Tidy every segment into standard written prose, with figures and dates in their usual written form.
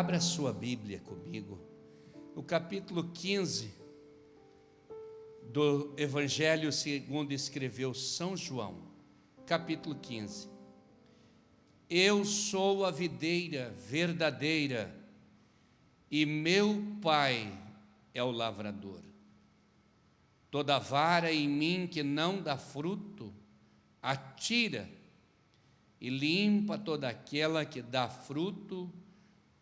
Abra sua Bíblia comigo, no capítulo 15 do Evangelho segundo escreveu São João, capítulo 15. Eu sou a videira verdadeira e meu Pai é o lavrador. Toda vara em mim que não dá fruto, atira e limpa toda aquela que dá fruto,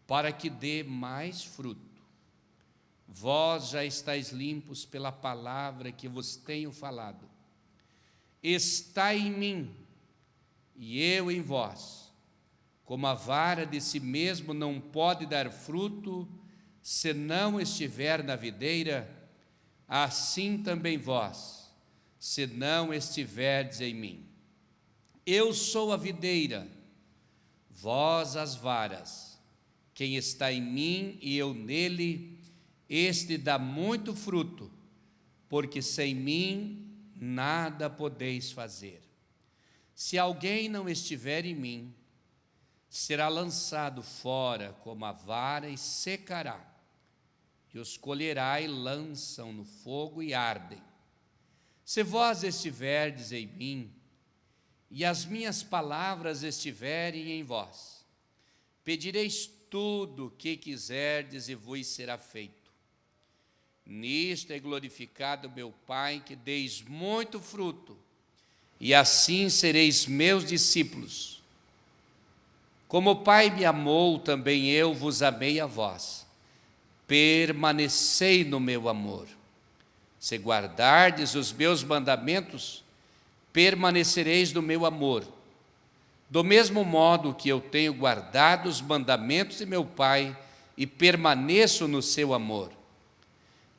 para que dê mais fruto. Vós já estáis limpos pela palavra que vos tenho falado. Está em mim e eu em vós. Como a vara de si mesmo não pode dar fruto, se não estiver na videira, assim também vós, se não estiverdes em mim. Eu sou a videira, vós as varas. Quem está em mim e eu nele, este dá muito fruto, porque sem mim nada podeis fazer. Se alguém não estiver em mim, será lançado fora como a vara e secará. E os colherá e lançam no fogo e ardem. Se vós estiverdes em mim, e as minhas palavras estiverem em vós, pedireis tudo o que quiserdes e vos será feito. Nisto é glorificado meu Pai, que deis muito fruto, e assim sereis meus discípulos. Como o Pai me amou, também eu vos amei a vós. Permanecei no meu amor. Se guardardes os meus mandamentos, permanecereis no meu amor. Do mesmo modo que eu tenho guardado os mandamentos de meu Pai e permaneço no seu amor.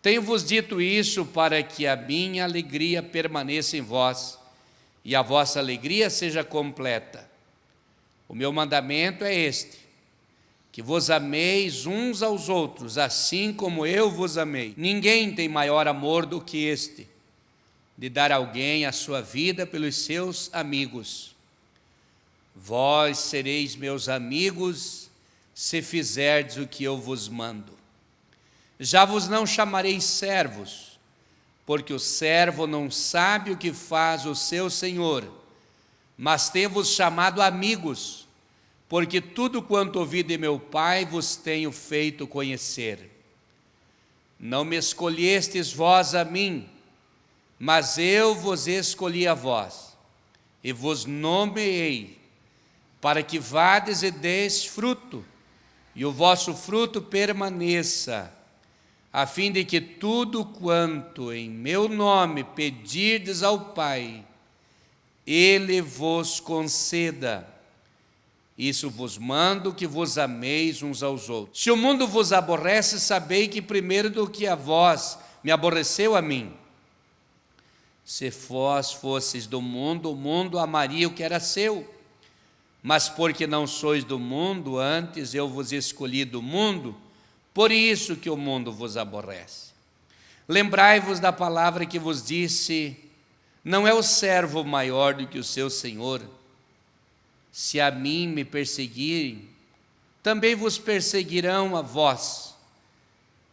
Tenho-vos dito isso para que a minha alegria permaneça em vós e a vossa alegria seja completa. O meu mandamento é este: que vos ameis uns aos outros, assim como eu vos amei. Ninguém tem maior amor do que este, de dar alguém a sua vida pelos seus amigos. Vós sereis meus amigos, se fizerdes o que eu vos mando. Já vos não chamarei servos, porque o servo não sabe o que faz o seu senhor, mas tenho-vos chamado amigos, porque tudo quanto ouvi de meu Pai vos tenho feito conhecer. Não me escolhestes vós a mim, mas eu vos escolhi a vós, e vos nomeei, para que vades e deis fruto, e o vosso fruto permaneça, a fim de que tudo quanto em meu nome pedirdes ao Pai, Ele vos conceda. Isso vos mando, que vos ameis uns aos outros. Se o mundo vos aborrece, sabei que primeiro do que a vós me aborreceu a mim. Se vós fosseis do mundo, o mundo amaria o que era seu. Mas porque não sois do mundo, antes eu vos escolhi do mundo, por isso que o mundo vos aborrece. Lembrai-vos da palavra que vos disse: não é o servo maior do que o seu senhor. Se a mim me perseguirem, também vos perseguirão a vós.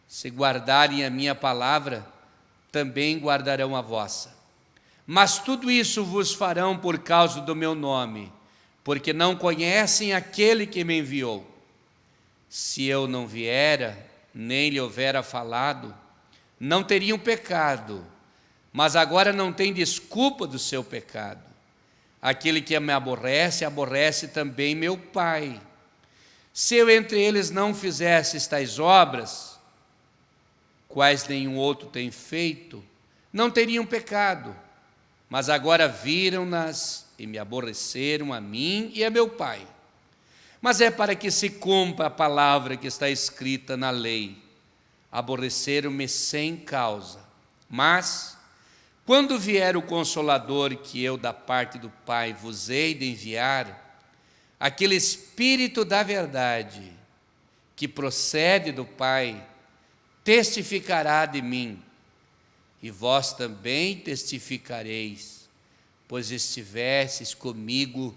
Se guardarem a minha palavra, também guardarão a vossa. Mas tudo isso vos farão por causa do meu nome, porque não conhecem aquele que me enviou. Se eu não viera, nem lhe houvera falado, não teriam pecado, mas agora não tem desculpa do seu pecado. Aquele que me aborrece, aborrece também meu Pai. Se eu entre eles não fizesse tais obras, quais nenhum outro tem feito, não teriam pecado, mas agora viram-nas e me aborreceram a mim e a meu Pai. Mas é para que se cumpra a palavra que está escrita na lei: aborreceram-me sem causa. Mas quando vier o Consolador, que eu da parte do Pai vos hei de enviar, aquele Espírito da verdade, que procede do Pai, testificará de mim, e vós também testificareis, pois estivestes comigo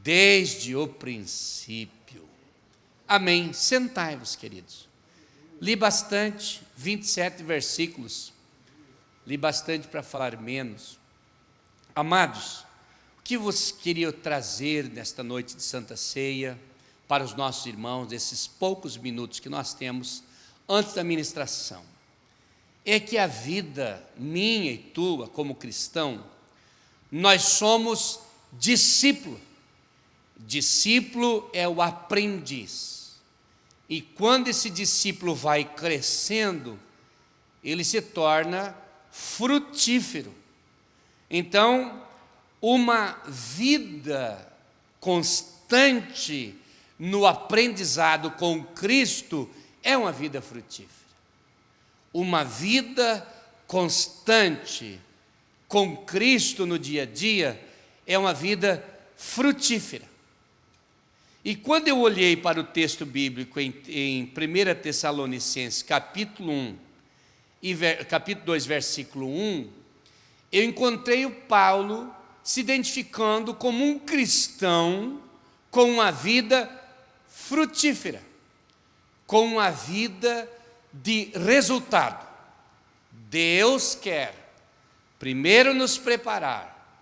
desde o princípio. Amém. Sentai-vos, queridos. Li bastante, 27 versículos. Li bastante para falar menos. Amados, o que você queria trazer nesta noite de Santa Ceia para os nossos irmãos, nesses poucos minutos que nós temos antes da ministração? É que a vida minha e tua, como cristão, nós somos discípulo. Discípulo é o aprendiz. E quando esse discípulo vai crescendo, ele se torna frutífero. Então, uma vida constante no aprendizado com Cristo é uma vida frutífera. Uma vida constante com Cristo no dia a dia é uma vida frutífera. E quando eu olhei para o texto bíblico em 1 Tessalonicenses, capítulo 1, e capítulo 2, versículo 1, eu encontrei o Paulo se identificando como um cristão com uma vida frutífera, com uma vida de resultado. Deus quer primeiro nos preparar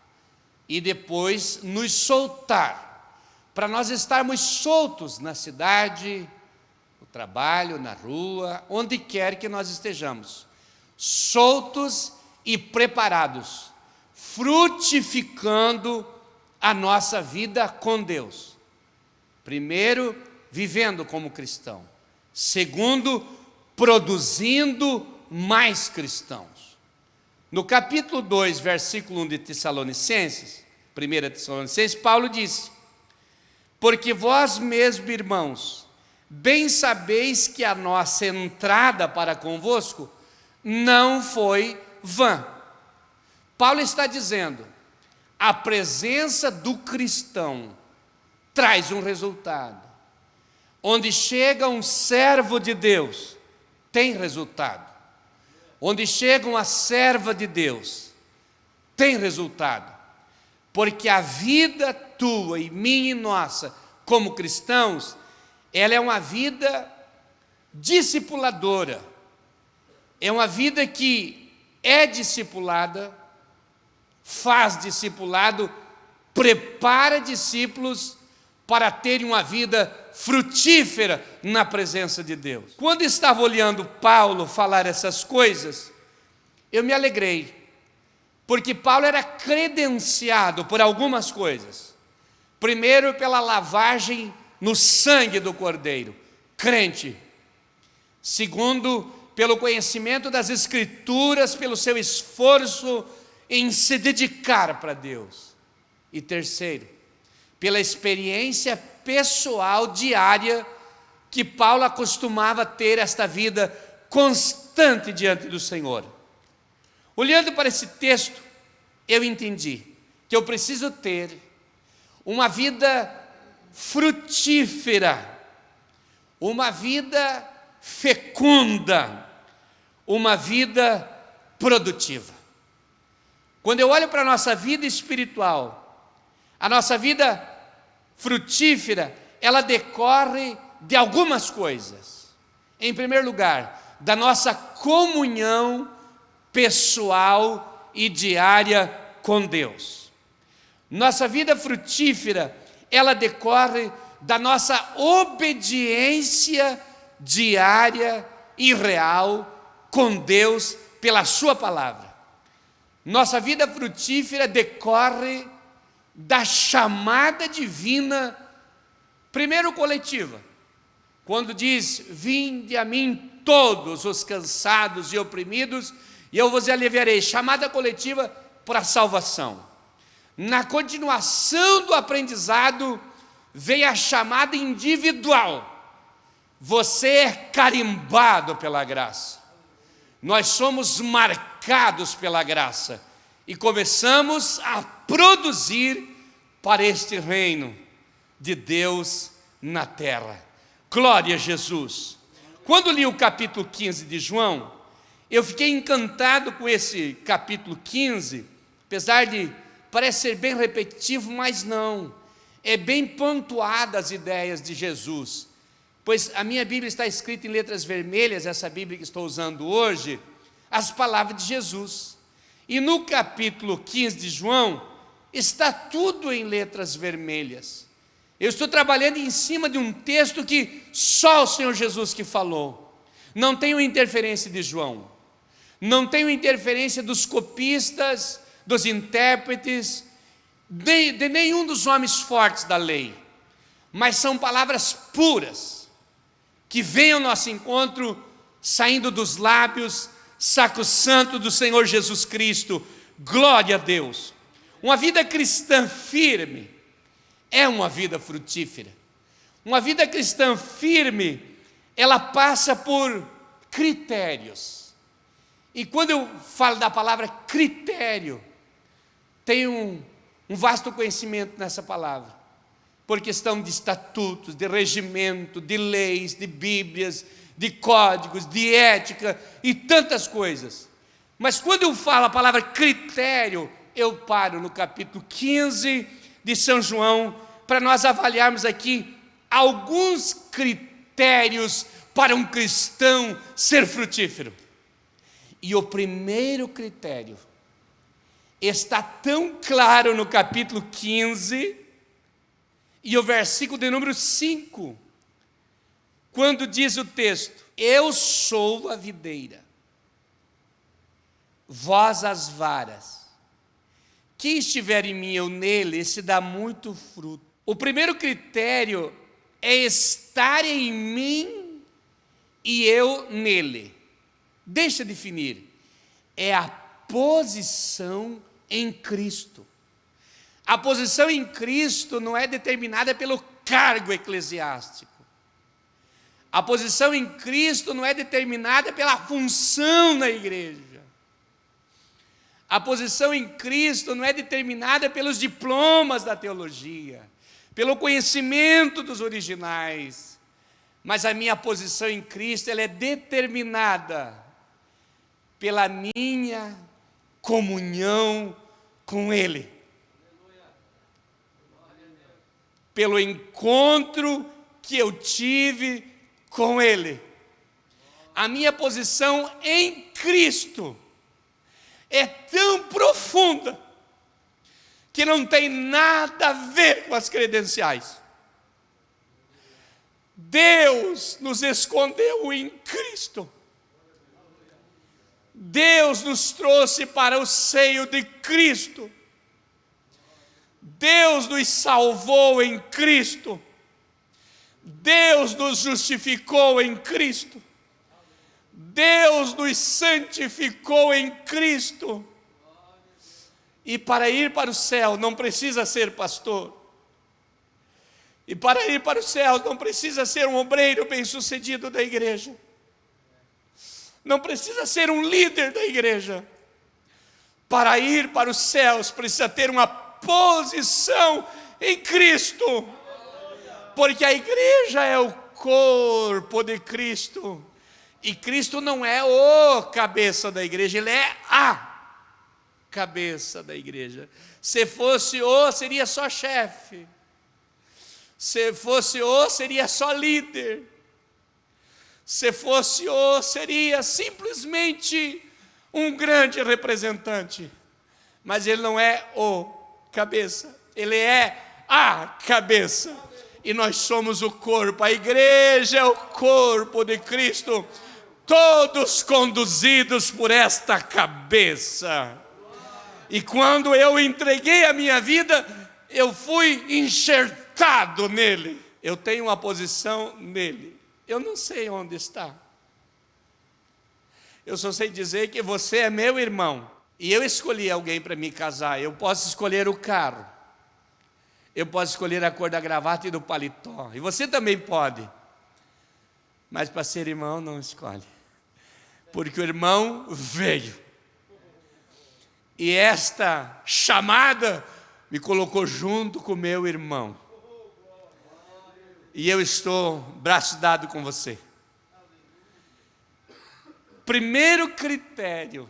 e depois nos soltar, para nós estarmos soltos na cidade, no trabalho, na rua, onde quer que nós estejamos, soltos e preparados, frutificando a nossa vida com Deus. Primeiro, vivendo como cristão. Segundo, produzindo mais cristãos. No capítulo 2, versículo 1 de Tessalonicenses, 1 Tessalonicenses, Paulo disse: porque vós mesmos, irmãos, bem sabeis que a nossa entrada para convosco não foi vã. Paulo está dizendo, a presença do cristão traz um resultado. Onde chega um servo de Deus, tem resultado. Onde chega uma serva de Deus, tem resultado. Porque a vida tua e minha e nossa, como cristãos, ela é uma vida discipuladora. É uma vida que é discipulada, faz discipulado, prepara discípulos para terem uma vida frutífera na presença de Deus. Quando estava olhando Paulo falar essas coisas, eu me alegrei, porque Paulo era credenciado por algumas coisas. Primeiro, pela lavagem no sangue do Cordeiro, crente. Segundo, pelo conhecimento das Escrituras, pelo seu esforço em se dedicar para Deus. E terceiro, pela experiência pessoal diária que Paulo acostumava ter esta vida constante diante do Senhor. Olhando para esse texto, eu entendi que eu preciso ter uma vida frutífera, uma vida fecunda, uma vida produtiva. Quando eu olho para a nossa vida espiritual, a nossa vida frutífera, ela decorre de algumas coisas. Em primeiro lugar, da nossa comunhão pessoal e diária com Deus. Nossa vida frutífera, ela decorre da nossa obediência diária e real com Deus pela sua palavra. Nossa vida frutífera decorre da chamada divina, primeiro coletiva, quando diz: vinde a mim todos os cansados e oprimidos, e eu vos aliviarei. Chamada coletiva para a salvação. Na continuação do aprendizado, vem a chamada individual. Você é carimbado pela graça. Nós somos marcados pela graça e começamos a produzir para este reino de Deus na terra. Glória a Jesus. Quando li o capítulo 15 de João, eu fiquei encantado com esse capítulo 15, apesar de parecer bem repetitivo, mas não. É bem pontuada as ideias de Jesus. pois a minha Bíblia está escrita em letras vermelhas, essa Bíblia que estou usando hoje, as palavras de Jesus. E no capítulo 15 de João, está tudo em letras vermelhas. Eu estou trabalhando em cima de um texto que só o Senhor Jesus que falou. Não tenho interferência de João, não tenho interferência dos copistas, dos intérpretes, de nenhum dos homens fortes da lei, mas são palavras puras, que vêm ao nosso encontro, saindo dos lábios sacrosanto do Senhor Jesus Cristo. Glória a Deus. Uma vida cristã firme é uma vida frutífera. Uma vida cristã firme, ela passa por critérios. E quando eu falo da palavra critério, tem um vasto conhecimento nessa palavra, por questão de estatutos, de regimento, de leis, de bíblias, de códigos, de ética e tantas coisas. Mas quando eu falo a palavra critério, eu paro no capítulo 15 de São João, para nós avaliarmos aqui alguns critérios para um cristão ser frutífero. E o primeiro critério está tão claro no capítulo 15, e o versículo de número 5, quando diz o texto: eu sou a videira, vós as varas, quem estiver em mim, eu nele, esse dá muito fruto. O primeiro critério é estar em mim e eu nele. Deixa eu definir, é a posição em Cristo. A posição em Cristo não é determinada pelo cargo eclesiástico. A posição em Cristo não é determinada pela função na igreja. A posição em Cristo não é determinada pelos diplomas da teologia, pelo conhecimento dos originais, mas a minha posição em Cristo, ela é determinada pela minha comunhão com Ele, pelo encontro que eu tive com Ele. A minha posição em Cristo é tão profunda que não tem nada a ver com as credenciais. Deus nos escondeu em Cristo. Deus nos trouxe para o seio de Cristo. Deus nos salvou em Cristo. Deus nos justificou em Cristo. Deus nos santificou em Cristo. E para ir para o céu não precisa ser pastor. E para ir para o céu não precisa ser um obreiro bem-sucedido da igreja. Não precisa ser um líder da igreja. Para ir para os céus precisa ter uma posição em Cristo. Porque a igreja é o corpo de Cristo. E Cristo não é o cabeça da igreja, Ele é a cabeça da igreja. Se fosse o, seria só chefe. Se fosse o, seria só líder. Se fosse o, seria simplesmente um grande representante. Mas Ele não é o cabeça, Ele é a cabeça. E nós somos o corpo, a igreja é o corpo de Cristo, todos conduzidos por esta cabeça. E quando eu entreguei a minha vida, eu fui enxertado nele. Eu tenho uma posição nele. Eu não sei onde está. Eu só sei dizer que você é meu irmão. E eu escolhi alguém para me casar. Eu posso escolher o carro. Eu posso escolher a cor da gravata e do paletó. E você também pode. Mas para ser irmão não escolhe. Porque o irmão veio. E esta chamada me colocou junto com o meu irmão. E eu estou braço dado com você. Primeiro critério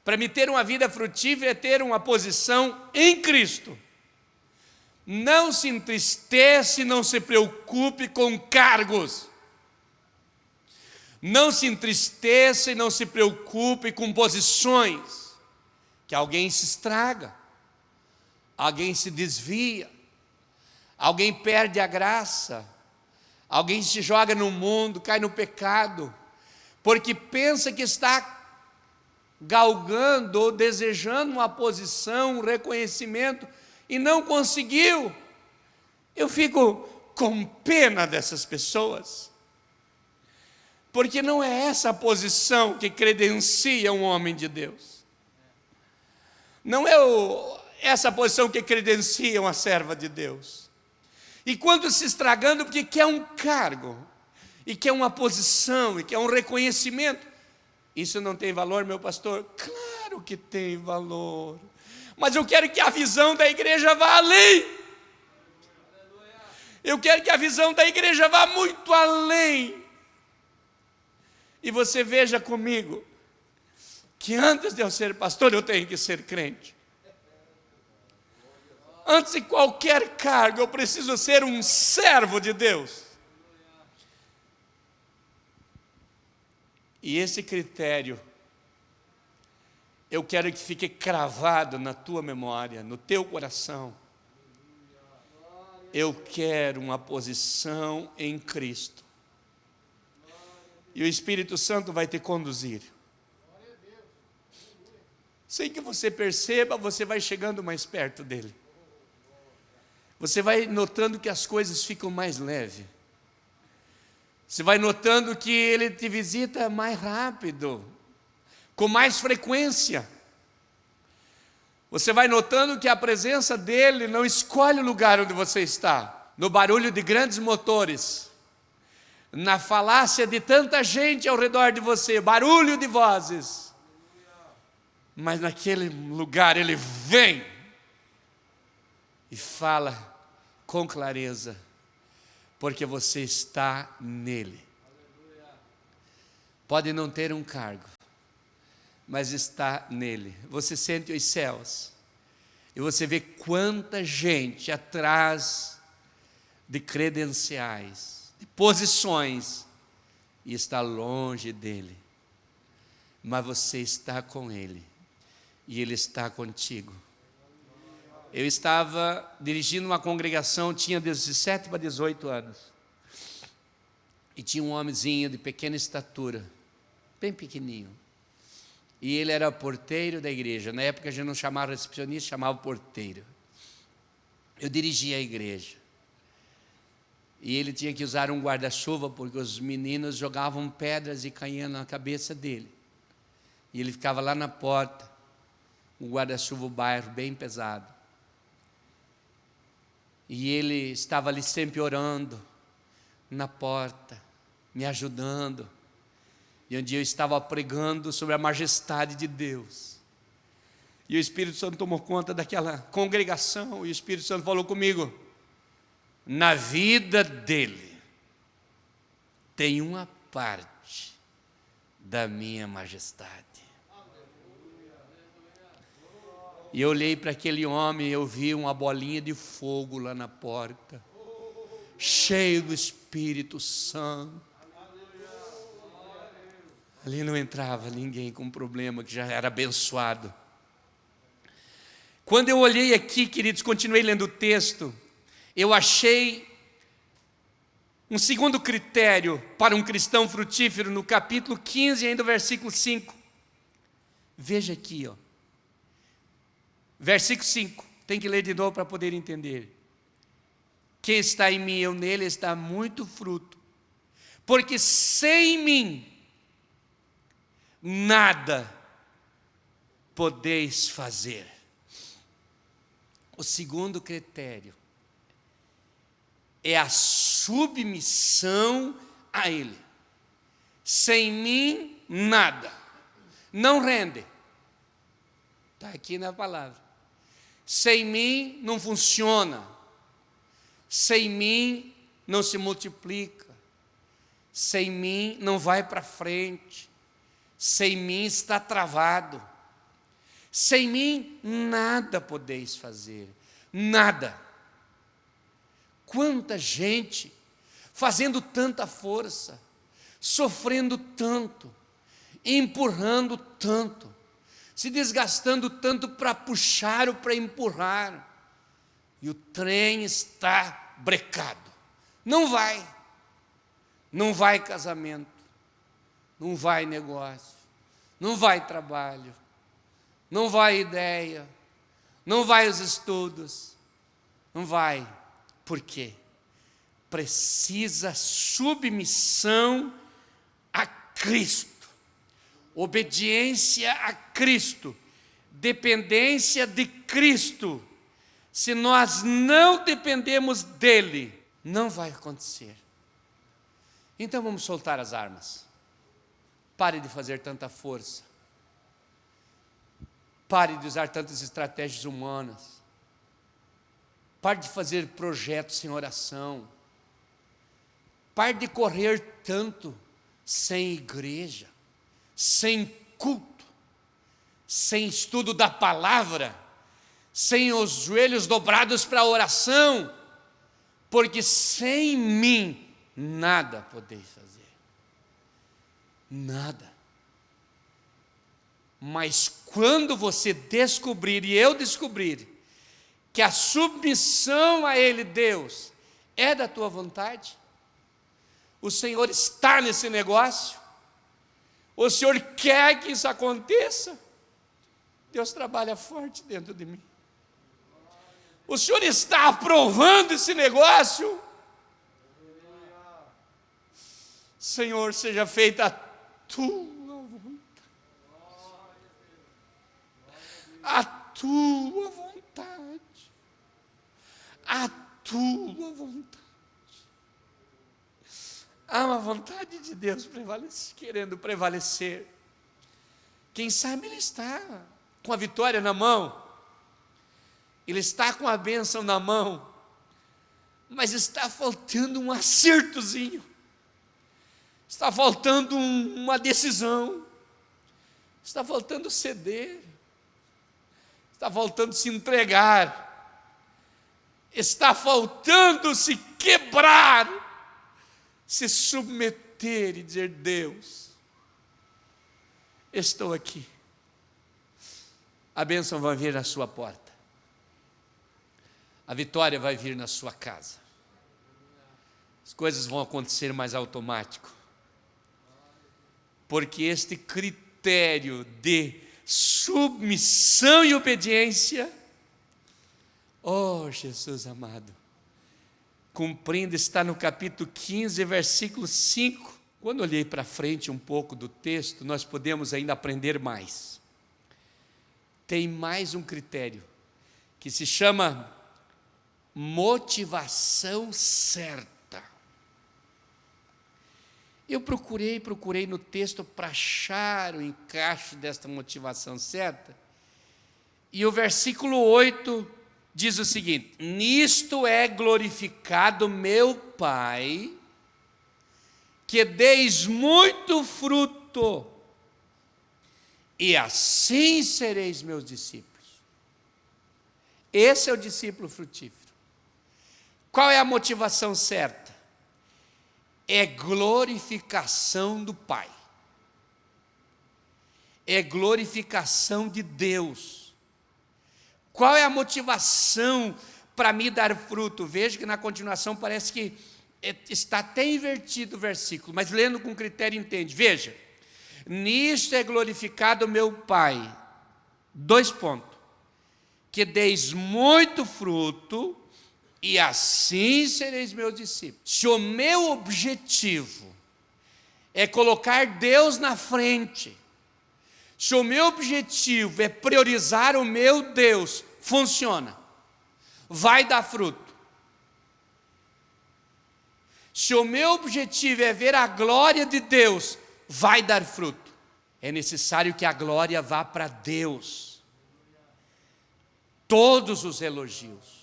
para me ter uma vida frutífera é ter uma posição em Cristo. Não se entristeça e não se preocupe com cargos. Não se entristeça e não se preocupe com posições, que alguém se estraga, alguém se desvia, alguém perde a graça, alguém se joga no mundo, cai no pecado, porque pensa que está galgando ou desejando uma posição, um reconhecimento, e não conseguiu. Eu fico com pena dessas pessoas, porque não é essa a posição que credencia um homem de Deus. Não é essa posição que credencia uma serva de Deus. E quando se estragando, porque quer um cargo, e quer uma posição, e quer um reconhecimento. Isso não tem valor, meu pastor? Claro que tem valor. Mas eu quero que a visão da igreja vá além. Eu quero que a visão da igreja vá muito além. E você veja comigo, que antes de eu ser pastor, eu tenho que ser crente. Antes de qualquer cargo, eu preciso ser um servo de Deus. E esse critério, eu quero que fique cravado na tua memória, no teu coração. Eu quero uma posição em Cristo. E o Espírito Santo vai te conduzir. Sem que você perceba, você vai chegando mais perto dele. Você vai notando que as coisas ficam mais leves. Você vai notando que ele te visita mais rápido, com mais frequência. Você vai notando que a presença dele não escolhe o lugar onde você está. No barulho de grandes motores, na falácia de tanta gente ao redor de você, barulho de vozes. Mas naquele lugar ele vem e fala com clareza, porque você está nele. Pode não ter um cargo, mas está nele. Você sente os céus e você vê quanta gente atrás de credenciais, de posições, e está longe dele. Mas você está com ele e ele está contigo. Eu estava dirigindo uma congregação, tinha 17 para 18 anos. E tinha um homenzinho de pequena estatura, bem pequenininho. E ele era porteiro da igreja. Na época a gente não chamava recepcionista, chamava porteiro. Eu dirigia a igreja. E ele tinha que usar um guarda-chuva, porque os meninos jogavam pedras e caíam na cabeça dele. E ele ficava lá na porta, um guarda-chuva, o bairro bem pesado. E ele estava ali sempre orando, na porta, me ajudando. E um dia eu estava pregando sobre a majestade de Deus. E o Espírito Santo tomou conta daquela congregação, e o Espírito Santo falou comigo: na vida dele tem uma parte da minha majestade. E eu olhei para aquele homem e eu vi uma bolinha de fogo lá na porta, cheio do Espírito Santo. Ali não entrava ninguém com problema, que já era abençoado. Quando eu olhei aqui, queridos, continuei lendo o texto, eu achei um segundo critério para um cristão frutífero no capítulo 15, ainda o versículo 5. Veja aqui, ó. Versículo 5, tem que ler de novo para poder entender. Quem está em mim, eu nele, está muito fruto, porque sem mim nada podeis fazer. O segundo critério é a submissão a ele. Sem mim nada, não rende. Está aqui na palavra. Sem mim não funciona. Sem mim não se multiplica. Sem mim não vai para frente. Sem mim está travado. Sem mim nada podeis fazer. Nada. quanta gente fazendo tanta força, sofrendo tanto, empurrando tanto, se desgastando tanto para puxar ou para empurrar, e o trem está brecado. Não vai casamento, não vai negócio, não vai trabalho, não vai ideia, não vai os estudos, não vai. Por quê? Precisa submissão a Cristo, obediência a Cristo, dependência de Cristo. Se nós não dependemos dele, não vai acontecer. Então vamos soltar as armas. Pare de fazer tanta força. Pare de usar tantas estratégias humanas. Pare de fazer projetos sem oração. Pare de correr tanto sem igreja, sem culto, sem estudo da palavra, sem os joelhos dobrados para a oração, porque sem mim nada podeis fazer. Nada. Mas quando você descobrir, e eu descobrir, que a submissão a Ele, Deus, é da tua vontade, o Senhor está nesse negócio, o Senhor quer que isso aconteça, Deus trabalha forte dentro de mim. O Senhor está aprovando esse negócio. Senhor, seja feita a tua vontade. A tua vontade. A tua vontade. Há uma vontade de Deus querendo prevalecer. Quem sabe Ele está com a vitória na mão, Ele está com a bênção na mão, mas está faltando um acertozinho, está faltando uma decisão, está faltando ceder, está faltando se entregar, está faltando se quebrar, se submeter e dizer: Deus, estou aqui. A bênção vai vir na sua porta, a vitória vai vir na sua casa, as coisas vão acontecer mais automático, porque este critério de submissão e obediência, oh Jesus amado, cumprindo, está no capítulo 15, versículo 5. Quando olhei para frente um pouco do texto, nós podemos ainda aprender mais. Tem mais um critério, que se chama motivação certa. Eu procurei no texto para achar o encaixe desta motivação certa, e o versículo 8 diz o seguinte: nisto é glorificado meu Pai, que deis muito fruto, e assim sereis meus discípulos. Esse é o discípulo frutífero. Qual é a motivação certa? É glorificação do Pai, é glorificação de Deus. Qual é a motivação para me dar fruto? Veja que na continuação parece que está até invertido o versículo, mas lendo com critério entende. Veja, nisto é glorificado meu Pai, 2 pontos, que deis muito fruto, e assim sereis meus discípulos. Se o meu objetivo é colocar Deus na frente, se o meu objetivo é priorizar o meu Deus, funciona, vai dar fruto. Se o meu objetivo é ver a glória de Deus, vai dar fruto. É necessário que a glória vá para Deus. Todos os elogios,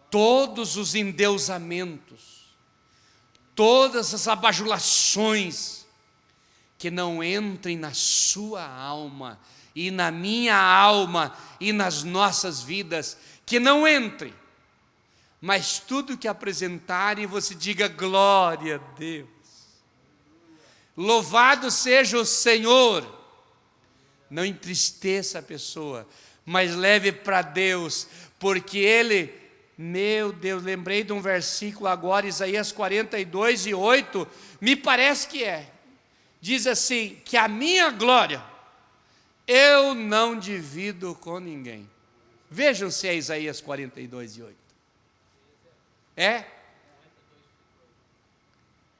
todos os endeusamentos, todas as abajulações, que não entrem na sua alma, e na minha alma, e nas nossas vidas, que não entrem, mas tudo que apresentarem você diga glória a Deus. Louvado seja o Senhor. Não entristeça a pessoa, mas leve para Deus, porque Ele, meu Deus, lembrei de um versículo agora, Isaías 42:8, me parece que diz assim, que a minha glória eu não divido com ninguém. Vejam se é Isaías 42:8.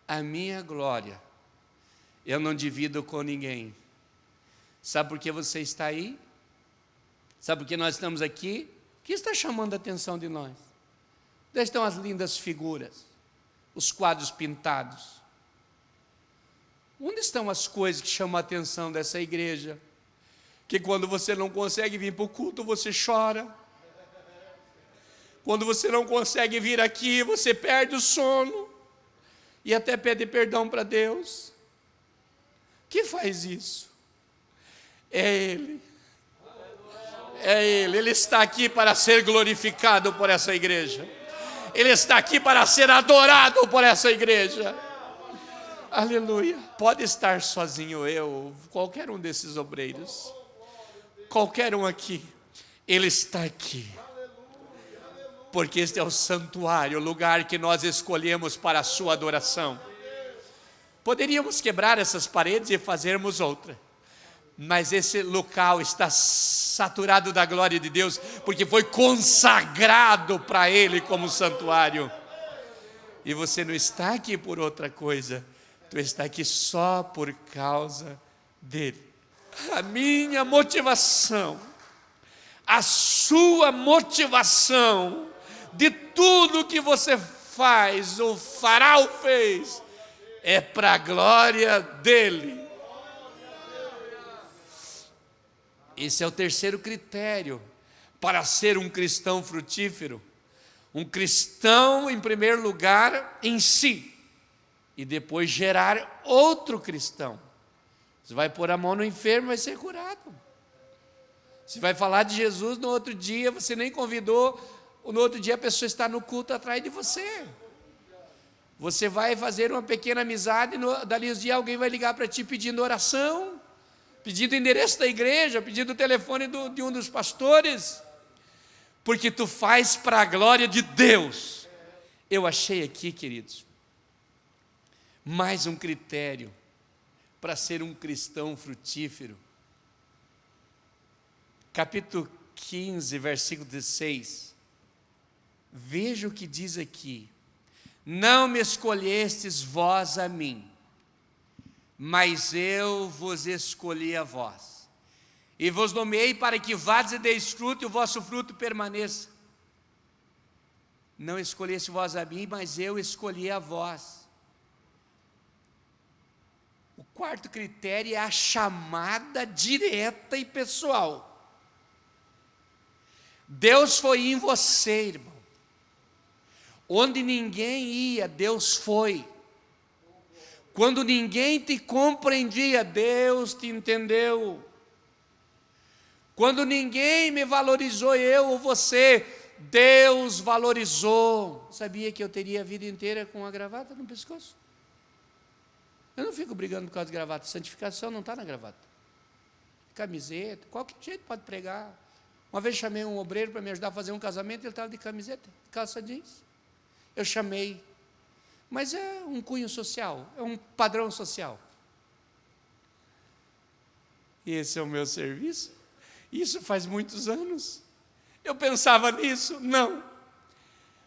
A minha glória eu não divido com ninguém. Sabe por que você está aí? Sabe por que nós estamos aqui? O que está chamando a atenção de nós? Onde estão as lindas figuras, os quadros pintados? Onde estão as coisas que chamam a atenção dessa igreja? Que quando você não consegue vir para o culto, você chora. Quando você não consegue vir aqui, você perde o sono. E até pede perdão para Deus. Que faz isso? É Ele. É Ele. Ele está aqui para ser glorificado por essa igreja. Ele está aqui para ser adorado por essa igreja. Aleluia. Pode estar sozinho eu, qualquer um desses obreiros, qualquer um aqui, Ele está aqui. Porque este é o santuário, o lugar que nós escolhemos para a sua adoração. Poderíamos quebrar essas paredes e fazermos outra, mas esse local está saturado da glória de Deus, porque foi consagrado para Ele como santuário. E você não está aqui por outra coisa, tu está aqui só por causa dEle. A minha motivação, a sua motivação, de tudo que você faz, ou fará ou fez, é para a glória dEle. Esse é o terceiro critério para ser um cristão frutífero. Um cristão, em primeiro lugar, em si, e depois gerar outro cristão. Você vai pôr a mão no enfermo, vai ser curado. Você vai falar de Jesus no outro dia, você nem convidou, no outro dia a pessoa está no culto atrás de você. Você vai fazer uma pequena amizade, dali uns dias alguém vai ligar para ti pedindo oração, pedindo o endereço da igreja, pedindo o telefone de um dos pastores, porque tu faz para a glória de Deus. Eu achei aqui, queridos, mais um critério para ser um cristão frutífero. Capítulo 15, versículo 16. Veja o que diz aqui. Não me escolhestes vós a mim, mas eu vos escolhi a vós, e vos nomeei para que vades e deis fruto, e o vosso fruto permaneça. Não escolheste vós a mim, mas eu escolhi a vós. O quarto critério é a chamada direta e pessoal. Deus foi em você, irmão. Onde ninguém ia, Deus foi. Quando ninguém te compreendia, Deus te entendeu. Quando ninguém me valorizou, eu ou você, Deus valorizou. Sabia que eu teria a vida inteira com uma gravata no pescoço? Eu não fico brigando por causa de gravata. Santificação não está na gravata. Camiseta, qualquer jeito pode pregar. Uma vez chamei um obreiro para me ajudar a fazer um casamento, ele estava de camiseta, calça jeans. Eu chamei, mas é um cunho social, é um padrão social. E esse é o meu serviço? Isso faz muitos anos. Eu pensava nisso? Não.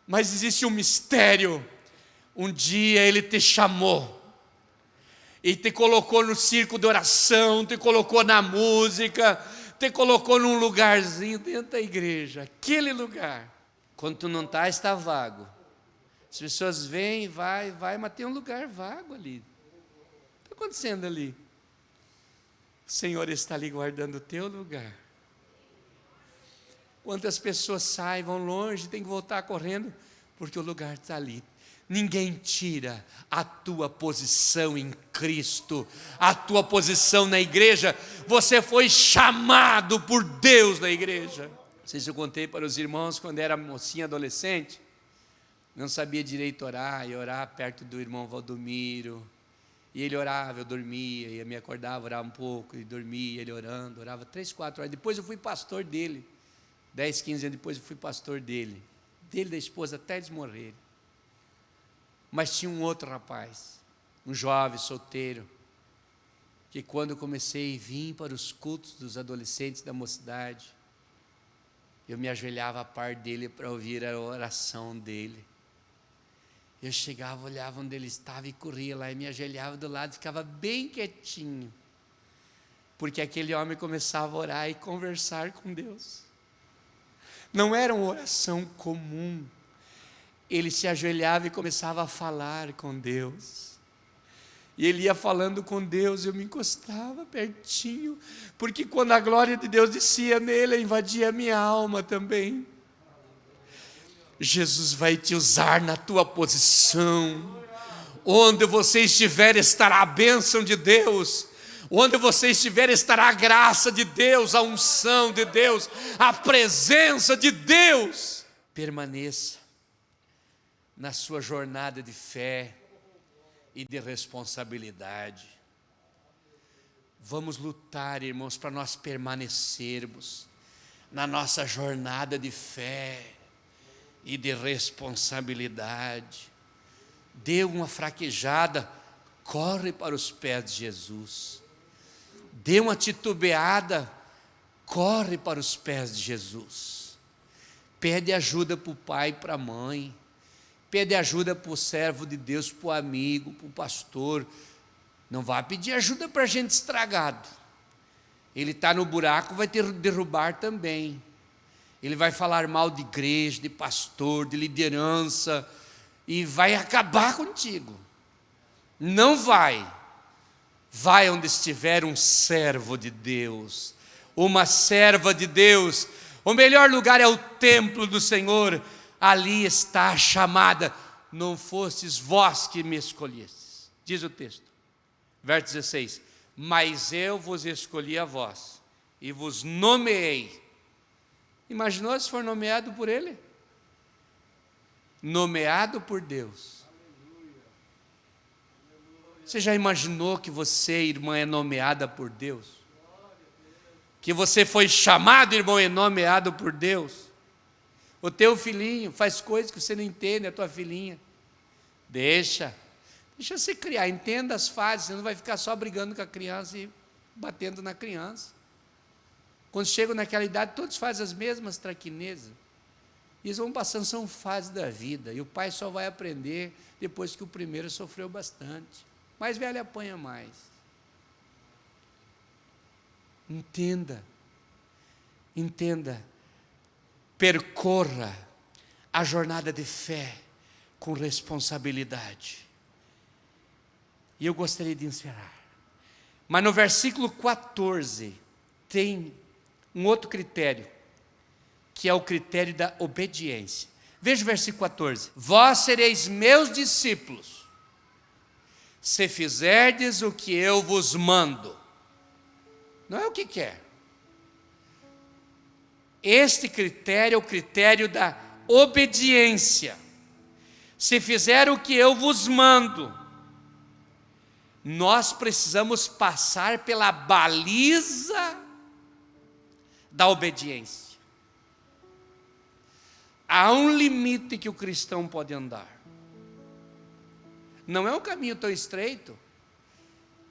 Mas existe um mistério. Um dia Ele te chamou, e te colocou no círculo de oração, te colocou na música, te colocou num lugarzinho dentro da igreja, aquele lugar. Quando tu não está vago. As pessoas vêm, vai, mas tem um lugar vago ali. O que está acontecendo ali? O Senhor está ali guardando o teu lugar. Quantas pessoas saem, vão longe, tem que voltar correndo, porque o lugar está ali. Ninguém tira a tua posição em Cristo, a tua posição na igreja. Você foi chamado por Deus na igreja. Não sei se eu contei para os irmãos quando era mocinha adolescente. não sabia direito orar, ia orar perto do irmão Valdomiro, e ele orava, eu dormia, ia me acordava, orava um pouco, e dormia, ele orando, orava 3, 4 horas, depois eu fui pastor dele, 10, 15 anos depois eu fui pastor dele, da esposa até eles morrerem. Mas tinha um outro rapaz, um jovem solteiro, que quando eu comecei a vir para os cultos dos adolescentes da mocidade, eu me ajoelhava a par dele para ouvir a oração dele. Eu chegava, olhava onde ele estava e corria lá, e me ajoelhava do lado, ficava bem quietinho, porque aquele homem começava a orar e conversar com Deus. Não era uma oração comum, ele se ajoelhava e começava a falar com Deus, e ele ia falando com Deus, eu me encostava pertinho, porque quando a glória de Deus descia nele, invadia a minha alma também. Jesus vai te usar na tua posição, onde você estiver estará a bênção de Deus, onde você estiver estará a graça de Deus, a unção de Deus, a presença de Deus. Permaneça na sua jornada de fé e de responsabilidade. Vamos lutar, irmãos, para nós permanecermos na nossa jornada de fé e de responsabilidade. Deu uma fraquejada, corre para os pés de Jesus. Deu uma titubeada, corre para os pés de Jesus. Pede ajuda para o pai e para a mãe. Pede ajuda para o servo de Deus, para o amigo, para o pastor. Não vá pedir ajuda para gente estragado. Ele está no buraco, vai te derrubar também. Ele vai falar mal de igreja, de pastor, de liderança, e vai acabar contigo. Não vai. Vai onde estiver um servo de Deus, uma serva de Deus. O melhor lugar é o templo do Senhor. Ali está a chamada. Não fostes vós que me escolhestes. Diz o texto, verso 16. Mas eu vos escolhi a vós e vos nomeei. Imaginou se for nomeado por ele? Nomeado por Deus. Você já imaginou que você, irmã, é nomeada por Deus? Que você foi chamado, irmão, e nomeado por Deus? O teu filhinho faz coisas que você não entende, a tua filhinha. Deixa você criar, entenda as fases, você não vai ficar só brigando com a criança e batendo na criança. Quando chegam naquela idade, todos fazem as mesmas traquinezas. E eles vão passando, são fases da vida. E o pai só vai aprender depois que o primeiro sofreu bastante. Mais velho apanha mais. Entenda. Percorra a jornada de fé com responsabilidade. E eu gostaria de encerrar. Mas no versículo 14, tem um outro critério, que é o critério da obediência. Veja o versículo 14. Vós sereis meus discípulos, se fizerdes o que eu vos mando. Não é o que quer. Este critério é o critério da obediência. Se fizer o que eu vos mando, nós precisamos passar pela baliza da obediência. Há um limite que o cristão pode andar. Não é um caminho tão estreito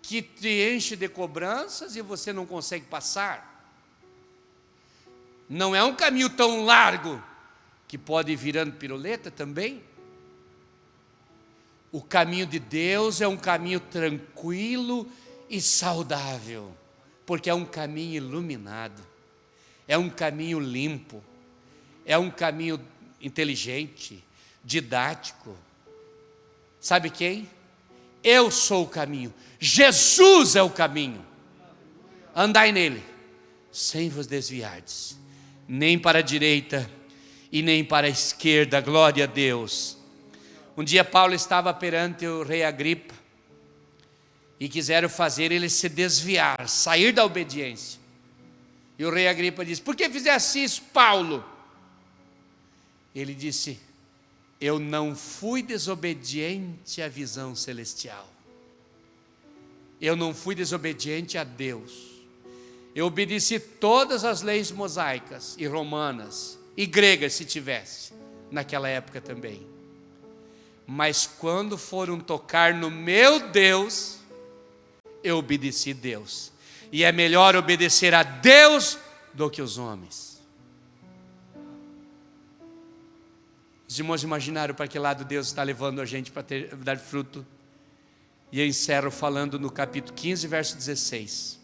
que te enche de cobranças e você não consegue passar. Não é um caminho tão largo que pode ir virando piruleta também. O caminho de Deus é um caminho tranquilo e saudável, porque é um caminho iluminado, é um caminho limpo, é um caminho inteligente, didático. Sabe quem? Eu sou o caminho, Jesus é o caminho. Andai nele, sem vos desviardes, nem para a direita e nem para a esquerda. Glória a Deus. Um dia Paulo estava perante o rei Agripa e quiseram fazer ele se desviar, sair da obediência. E o rei Agripa disse: por que fizesse isso, Paulo? Ele disse: eu não fui desobediente à visão celestial. Eu não fui desobediente a Deus. Eu obedeci todas as leis mosaicas e romanas e gregas, se tivesse, naquela época também. Mas quando foram tocar no meu Deus, eu obedeci Deus. E é melhor obedecer a Deus do que os homens. Os irmãos imaginaram para que lado Deus está levando a gente para dar fruto? E eu encerro falando no capítulo 15, verso 16.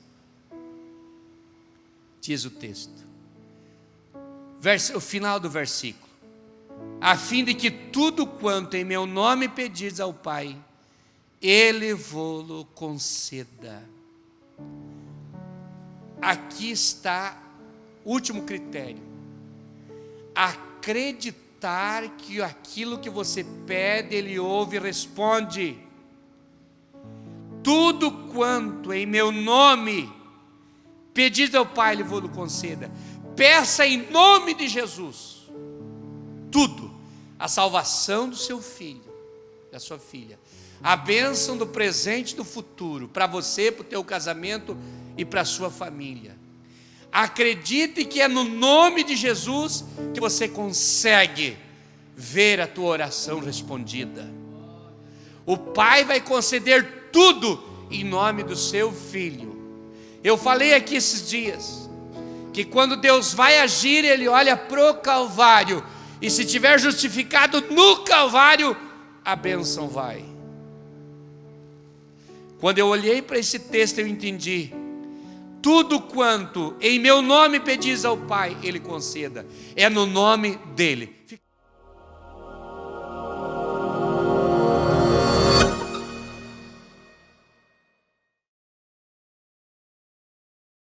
Diz o texto. O final do versículo. A fim de que tudo quanto em meu nome pedires ao Pai, Ele vô-lo conceda. Aqui está o último critério. Acreditar que aquilo que você pede, Ele ouve e responde. Tudo quanto em meu nome pedis ao Pai, Ele vô-lo conceda. Peça em nome de Jesus. Tudo. A salvação do seu filho, da sua filha. A bênção do presente e do futuro. Para você, para o teu casamento e para a sua família. Acredite que é no nome de Jesus que você consegue ver a tua oração respondida. O Pai vai conceder tudo em nome do seu filho. Eu falei aqui esses dias que quando Deus vai agir, Ele olha para o Calvário, e se tiver justificado no Calvário, a bênção vai. Quando eu olhei para esse texto, eu entendi: tudo quanto em meu nome pedis ao Pai, Ele conceda. É no nome dEle.